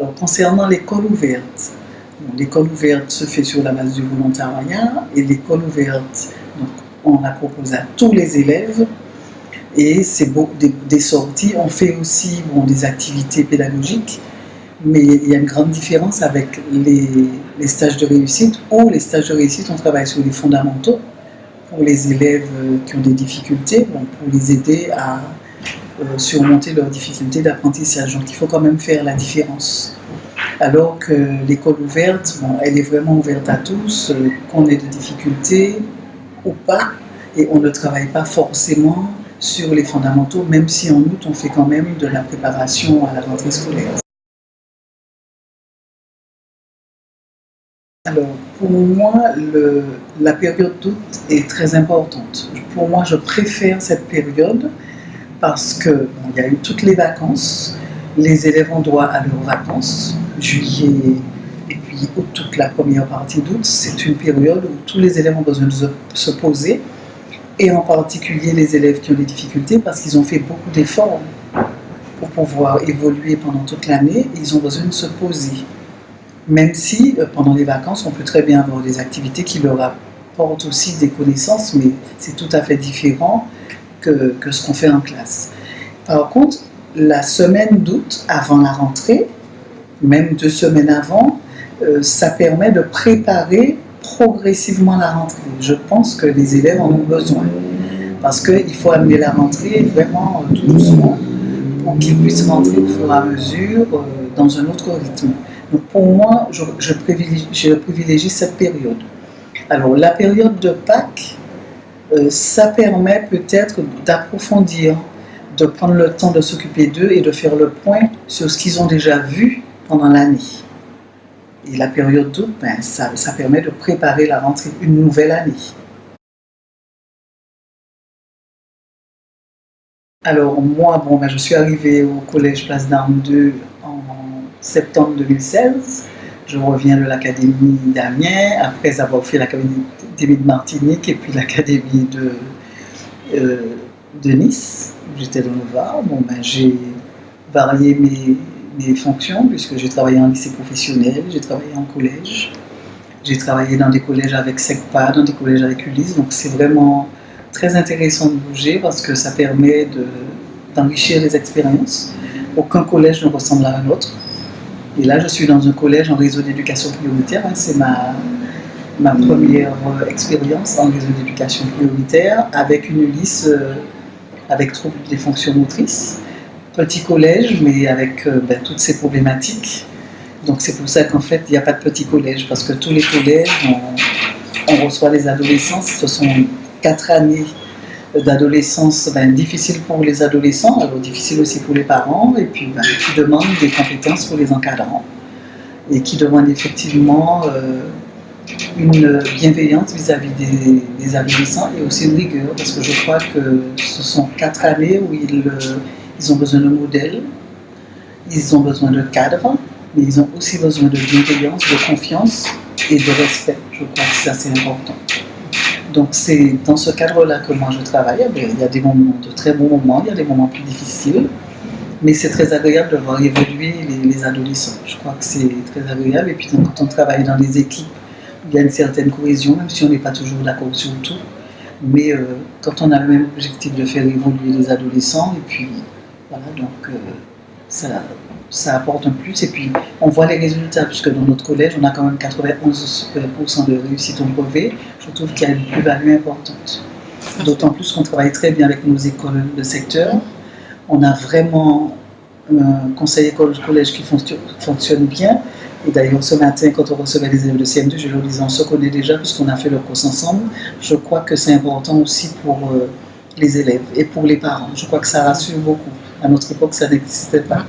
Alors, concernant l'école ouverte, l'école ouverte se fait sur la base du volontariat et l'école ouverte, donc, on la propose à tous les élèves et c'est des sorties. On fait aussi des activités pédagogiques, mais il y a une grande différence avec les stages de réussite. Où les stages de réussite, on travaille sur les fondamentaux pour les élèves qui ont des difficultés, pour les aider à surmonter leurs difficultés d'apprentissage. Donc il faut quand même faire la différence. Alors que l'école ouverte, elle est vraiment ouverte à tous, qu'on ait des difficultés ou pas, et on ne travaille pas forcément sur les fondamentaux, même si en août on fait quand même de la préparation à la rentrée scolaire. Alors, pour moi, la période d'août est très importante. Pour moi, je préfère cette période parce qu'il y a eu toutes les vacances, les élèves ont droit à leurs vacances, juillet et puis août, toute la première partie d'août, c'est une période où tous les élèves ont besoin de se poser, et en particulier les élèves qui ont des difficultés parce qu'ils ont fait beaucoup d'efforts pour pouvoir évoluer pendant toute l'année, ils ont besoin de se poser. Même si pendant les vacances, on peut très bien avoir des activités qui leur apportent aussi des connaissances, mais c'est tout à fait différent que ce qu'on fait en classe. Par contre, la semaine d'août, avant la rentrée, même 2 semaines avant, ça permet de préparer progressivement la rentrée. Je pense que les élèves en ont besoin, parce qu'il faut amener la rentrée vraiment tout doucement pour qu'ils puissent rentrer au fur et à mesure dans un autre rythme. Donc pour moi, je privilégie cette période. Alors la période de Pâques, ça permet peut-être d'approfondir, de prendre le temps de s'occuper d'eux et de faire le point sur ce qu'ils ont déjà vu pendant l'année. Et la période d'août, ça permet de préparer la rentrée, une nouvelle année. Alors moi, je suis arrivée au collège Place d'Armes 2 en septembre 2016. Je reviens de l'académie d'Amiens, après avoir fait l'académie de Martinique et puis l'académie de Nice, où j'étais dans le Var. J'ai varié mes fonctions, puisque j'ai travaillé en lycée professionnel, j'ai travaillé en collège, j'ai travaillé dans des collèges avec SECPA, dans des collèges avec Ulysse, donc c'est vraiment très intéressant de bouger parce que ça permet d'enrichir les expériences. Aucun collège ne ressemble à un autre. Et là, je suis dans un collège en réseau d'éducation prioritaire, c'est ma première expérience en réseau d'éducation prioritaire avec une Ulysse avec troubles des fonctions motrices. Petit collège, mais avec toutes ces problématiques. Donc c'est pour ça qu'en fait, il n'y a pas de petit collège, parce que tous les collèges, on reçoit les adolescents. Ce sont 4 années d'adolescence difficiles pour les adolescents, alors difficiles aussi pour les parents, et puis qui demandent des compétences pour les encadrants, et qui demandent effectivement une bienveillance vis-à-vis des adolescents, et aussi une rigueur, parce que je crois que ce sont 4 années où ils ont besoin de modèles, ils ont besoin de cadres, mais ils ont aussi besoin de bienveillance, de confiance et de respect. Je crois que ça, c'est important. Donc c'est dans ce cadre-là que moi je travaille. Il y a des moments de très bons moments, il y a des moments plus difficiles, mais c'est très agréable de voir évoluer les adolescents. Je crois que c'est très agréable. Et puis donc, quand on travaille dans des équipes, il y a une certaine cohésion, même si on n'est pas toujours d'accord sur tout. Mais quand on a le même objectif de faire évoluer les adolescents, et puis voilà, donc ça apporte un plus. Et puis on voit les résultats, puisque dans notre collège, on a quand même 91% de réussite au brevet. Je trouve qu'il y a une plus-value importante. D'autant plus qu'on travaille très bien avec nos écoles de secteur. On a vraiment un conseil école-collège qui fonctionne bien. Et d'ailleurs, ce matin, quand on recevait les élèves de CM2, je leur disais, on se connaît déjà puisqu'on a fait le cours ensemble. Je crois que c'est important aussi pour les élèves et pour les parents. Je crois que ça rassure beaucoup. À notre époque, ça n'existait pas.